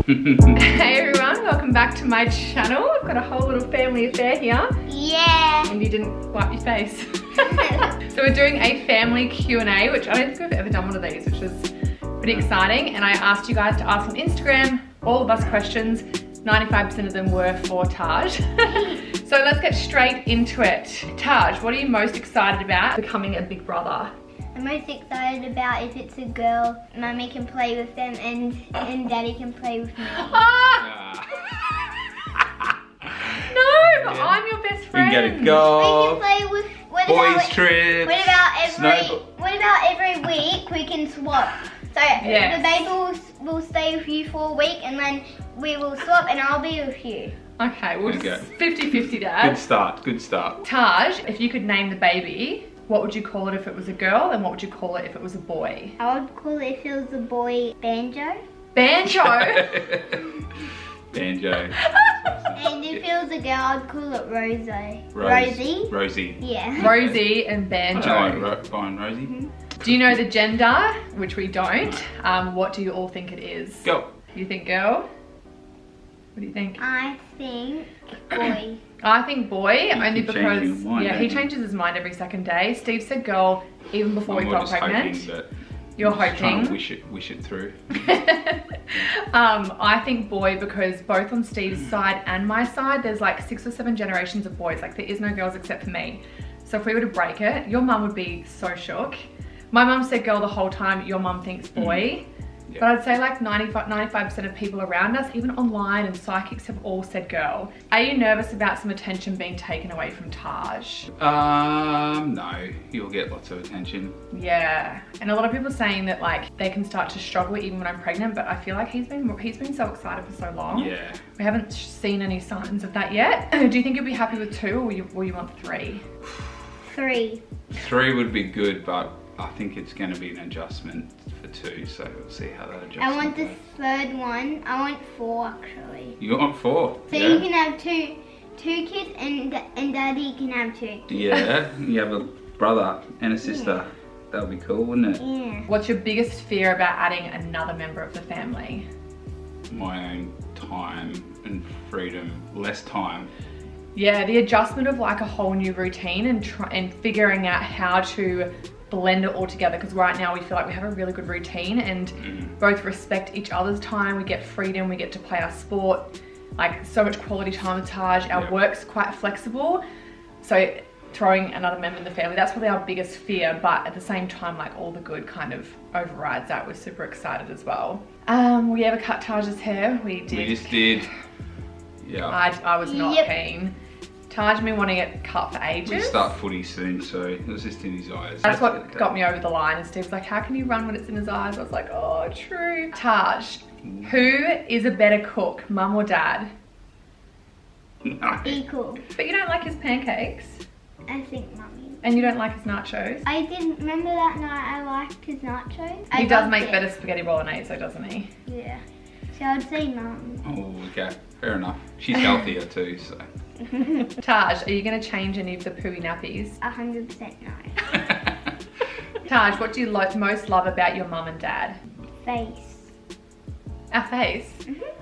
Hey everyone, welcome back to my channel. I've got a whole little family affair here. Yeah. And you didn't wipe your face. So we're doing a family Q&A, which I don't think we've ever done one of these, which is pretty exciting. And I asked you guys to ask on Instagram all of us questions. 95% of them were for Taj. So let's get straight into it. Taj, what are you most excited about becoming a big brother? I'm most excited about if it's a girl, Mummy can play with them and Daddy can play with me. No, but I'm your best friend. You can get a golf, We can play with boys trips, what about every week we can swap? So Yes. the baby will stay with you for a week and then we will swap and I'll be with you. Okay, we'll Okay. just 50-50 Dad. Good start, good start. Taj, if you could name the baby, what would you call it if it was a girl, and what would you call it if it was a boy? I would call it, if it was a boy, Banjo. Banjo! Banjo. And if it was a girl, I'd call it Rosie. Rosie. Yeah. Rosie and Banjo. Fine, Rosie. Mm-hmm. Do you know the gender? Which we don't. What do you all think it is? Go. You think girl? What do you think? I think boy. I think boy, only keep changing because your mind, yeah, don't he you? changes his mind every second day. Steve said girl even before we I'm got just pregnant. hoping that You're just trying to hoping. wish it through. I think boy because both on Steve's side and my side, there's like 6 or 7 generations of boys. Like there is no girls except for me. So if we were to break it, your mum would be so shook. My mum said girl the whole time. Your mum thinks boy. Yeah. But I'd say like 95% of people around us, even online and psychics, have all said girl. Are you nervous about some attention being taken away from Taj? No, you'll get lots of attention. Yeah, and a lot of people are saying that like they can start to struggle even when I'm pregnant, but I feel like he's been so excited for so long. Yeah. We haven't seen any signs of that yet. Do you think you'll be happy with 2 or will you want 3? 3. 3 would be good, but I think it's going to be an adjustment for 2, so we'll see how that adjusts. I want the third one. I want 4 actually. You want 4? So yeah? you can have two kids and Daddy can have 2. Yeah, you have a brother and a sister. That would be cool, wouldn't it? Yeah. What's your biggest fear about adding another member of the family? My own time and freedom, less time. Yeah, the adjustment of like a whole new routine and figuring out how to blend it all together, because right now we feel like we have a really good routine and both respect each other's time. We get freedom, we get to play our sport, like so much quality time with Taj. Our work's quite flexible, so throwing another member in the family, that's probably our biggest fear, but at the same time like all the good kind of overrides that. We're super excited as well. We ever cut Taj's hair? We did. We just did. Yeah. I was not keen. Taj me wanting it cut for ages. We start footy soon, so it was just in his eyes. That's what got me over the line. And Steve's like, how can you run when it's in his eyes? I was like, oh, true. Taj, who is a better cook, mum or dad? No. Equal. But you don't like his pancakes I think Mummy. and you don't like his nachos. I didn't remember that night I liked his nachos. He does make better spaghetti bolognese, though, doesn't he? Yeah. So I'd say Mum. Oh, okay. Fair enough. She's healthier too, so. Taj, are you going to change any of the pooey nappies? 100% no. Taj, what do you most love about your mum and dad? Face. Our face?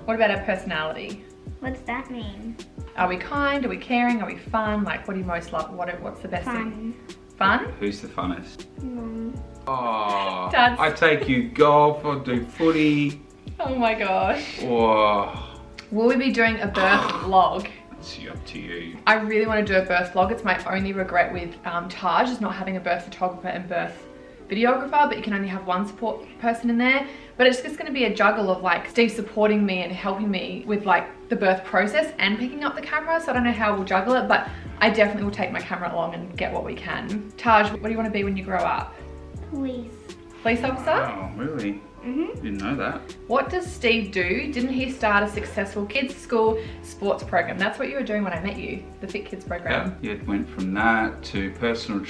What about our personality? What's that mean? Are we kind? Are we caring? Are we fun? Like, what do you most love? What's the best thing? Fun. Fun? Who's the funnest? Mum. Oh, Dad's- I take you golf, I do footy. Oh my gosh. Oh, Will we be doing a birth vlog? it's up to you. I really want to do a birth vlog. It's my only regret with Taj is not having a birth photographer and birth videographer, but you can only have one support person in there. But it's just going to be a juggle of like Steve supporting me and helping me with like the birth process and picking up the camera. So I don't know how we'll juggle it, but I definitely will take my camera along and get what we can. Taj, what do you want to be when you grow up? Police. Police officer? Oh, really? Didn't know that. What does Steve do? Didn't he start a successful kids school sports program? That's what you were doing when I met you, the Fit Kids program. Yeah, it went from that to personal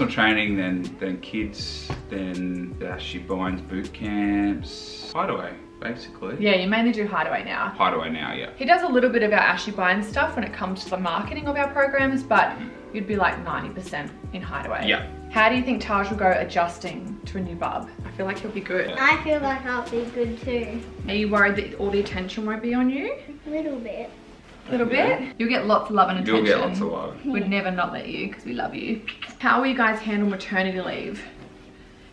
training, then kids, then the Ashy boot camps, hideaway basically. Yeah, you mainly do Hideaway now. Hideaway now, yeah. He does a little bit of our Ashy Buying stuff when it comes to the marketing of our programs, but you'd be like 90% in Hideaway. Yeah. How do you think Taj will go adjusting to a new bub? I feel like he'll be good. I feel like I'll be good too. Are you worried that all the attention won't be on you? A little bit. A little bit? You'll get lots of love and attention. You'll get lots of love. We'd never not let you because we love you. How will you guys handle maternity leave?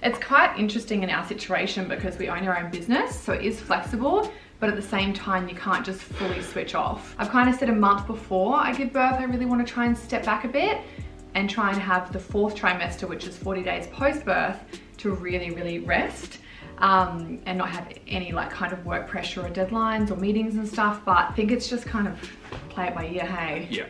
It's quite interesting in our situation because we own our own business, so it is flexible, but at the same time, you can't just fully switch off. I've kind of said a month before I give birth, I really want to try and step back a bit and try and have the 4th trimester, which is 40 days post-birth, to really, really rest and not have any like kind of work pressure or deadlines or meetings and stuff. But I think it's just kind of play it by ear, hey? Yeah.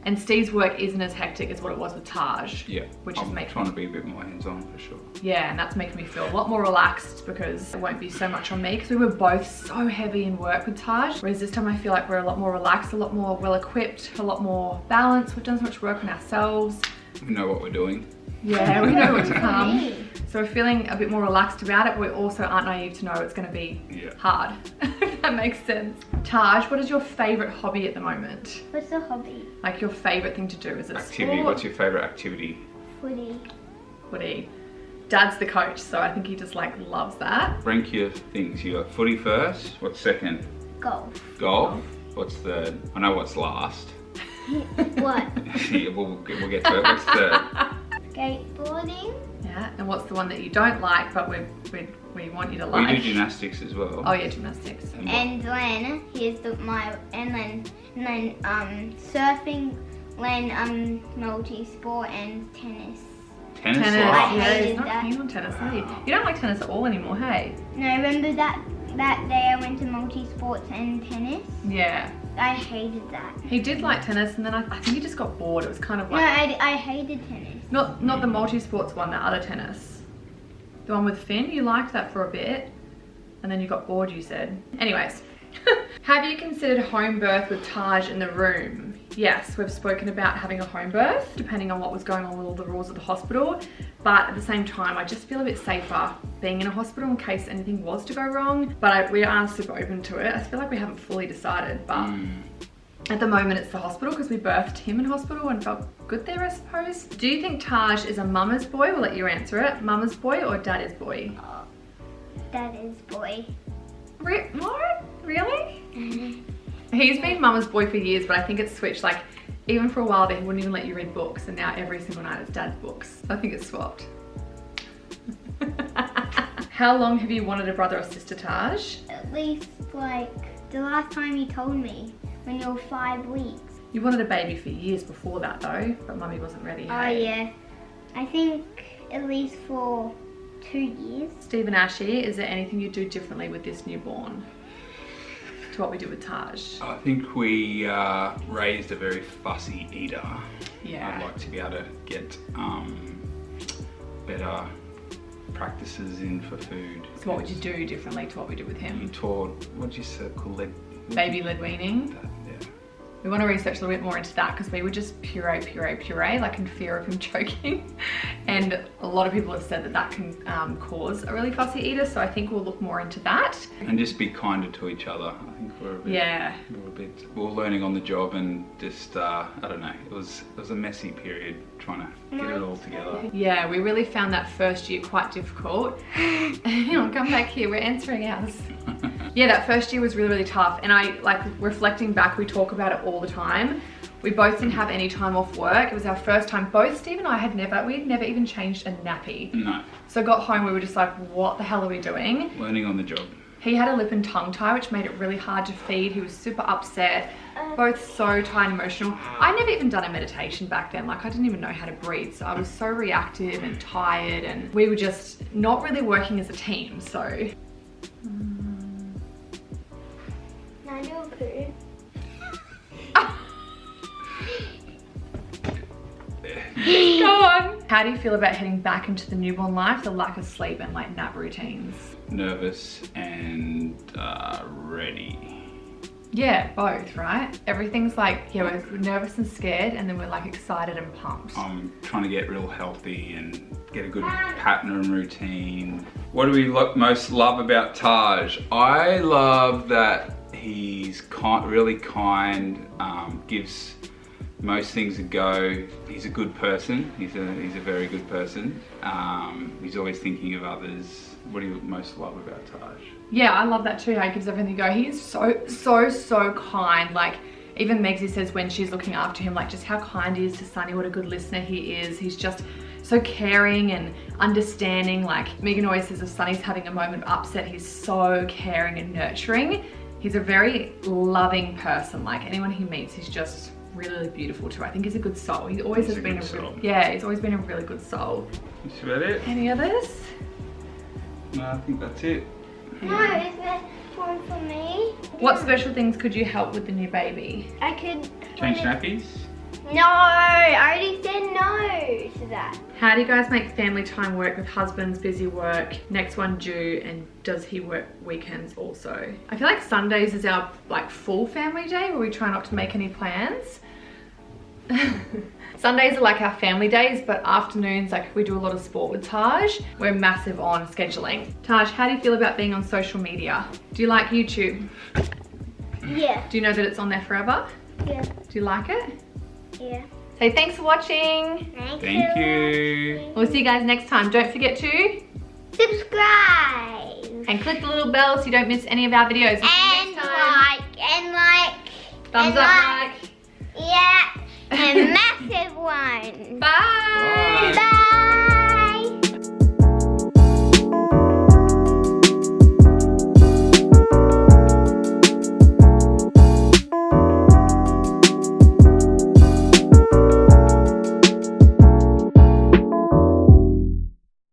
And Steve's work isn't as hectic as what it was with Taj. Yeah. Which is making trying to be a bit more hands-on for sure. Yeah, and that's making me feel a lot more relaxed because it won't be so much on me because we were both so heavy in work with Taj. Whereas this time I feel like we're a lot more relaxed, a lot more well-equipped, a lot more balanced. We've done so much work on ourselves. We know what we're doing. Yeah, we know what to come. So we're feeling a bit more relaxed about it, but we also aren't naive to know it's going to be hard, if that makes sense. Taj, what is your favourite hobby at the moment? What's the hobby? Like your favourite thing to do? Is it activity? sport? What's your favourite activity? Footy. Footy. Dad's the coach, so I think he just like loves that. Rank your things. You got footy first. What's second? Golf. Golf. What's third? I know what's last. What? Yeah, we'll get to it. What's third? Skateboarding. Yeah, and what's the one that you don't like, but we want you to like? We do gymnastics as well. Oh yeah, gymnastics. And then here's then surfing, then multi-sport and tennis. Tennis. Tennis. Wow. Yeah, hated he's not that. keen on tennis, are you? You don't like tennis at all anymore, hey? No, remember that day I went to multi-sports and tennis? Yeah. I hated that. He did like tennis, and then I think he just got bored. It was kind of No, like I hated tennis. not the multi-sports one, the other tennis, the one with Finn. You liked that for a bit, and then you got bored. You said. Anyways, have you considered home birth with Taj in the room? Yes, we've spoken about having a home birth, depending on what was going on with all the rules of the hospital. But at the same time, I just feel a bit safer being in a hospital in case anything was to go wrong. But we are super open to it. I feel like we haven't fully decided, but at the moment it's the hospital because we birthed him in hospital and felt good there, I suppose. Do you think Taj is a mama's boy? We'll let you answer it. Mama's boy or daddy's boy? That is boy. What? Really? He's been mama's boy for years, but I think it's switched. Like, even for a while there, he wouldn't even let you read books, and now every single night it's dad's books. I think it's swapped. How long have you wanted a brother or sister, Taj? At least like the last time you told me, when you were 5 weeks. You wanted a baby for years before that though, but mummy wasn't ready. Oh Hey? yeah. I think at least for 2 years. Steve and Ashy, is there anything you do differently with this newborn to what we did with Taj? I think we raised a very fussy eater. Yeah. I'd like to be able to get better practices in for food. So what would you do differently to what we did with You him? taught, what'd you say, called lead? Baby led weaning. Yeah. We want to research a little bit more into that because we would just puree, like in fear of him choking. And a lot of people have said that that can cause a really fussy eater. So I think we'll look more into that. And just be kinder to each other. I think we're all learning on the job, and just I don't know. It was a messy period trying to get it all together. Yeah, we really found that first year quite difficult. Hang on, come back here. We're answering ours. Yeah, that first year was really, really tough. And I, like, reflecting back, we talk about it all the time. We both didn't have any time off work. It was our first time. Both Steve and I had never even changed a nappy. No. So I got home, we were just like, what the hell are we doing? Learning on the job. He had a lip and tongue tie, which made it really hard to feed. He was super upset, both so tired and emotional. I'd never even done a meditation back then. Like, I didn't even know how to breathe. So I was so reactive and tired, and we were just not really working as a team, so. I do a poo. Go on. How do you feel about heading back into the newborn life, the lack of sleep and like nap routines? Nervous and ready. Yeah, both, right? Everything's like, yeah, we're nervous and scared, and then we're like excited and pumped. I'm trying to get real healthy and get a good pattern and routine. What do we most love about Taj? I love that he's really kind, gives most things would go. He's a good person. He's a very good person. He's always thinking of others. What do you most love about Taj? Yeah, I love that too, how he gives everything a go. He is so kind. Like, even Megsie says when she's looking after him, like just how kind he is to Sunny, what a good listener he is. He's just so caring and understanding. Like Megan always says if Sunny's having a moment of upset, he's so caring and nurturing. He's a very loving person. Like anyone he meets, he's just really beautiful too. I think he's a good soul. He always has been he's always been a really good soul. That's about it. Any others? No, I think that's it. No, is there one for me? What special things could you help with the new baby? I could Change nappies? No, I already said no to that. How do you guys make family time work with husband's busy work? Next one due, and does he work weekends also? I feel like Sundays is our like full family day where we try not to make any plans. Sundays are like our family days, but afternoons, like we do a lot of sport with Taj. We're massive on scheduling. Taj, how do you feel about being on social media? Do you like YouTube? Yeah. Do you know that it's on there forever? Yeah. Do you like it? Yeah. Say thanks for watching. Thank you. We'll see you guys next time. Don't forget to subscribe and click the little bell so you don't miss any of our videos. and like Thumbs up, like. Yeah, a massive one. Bye. Bye. Bye.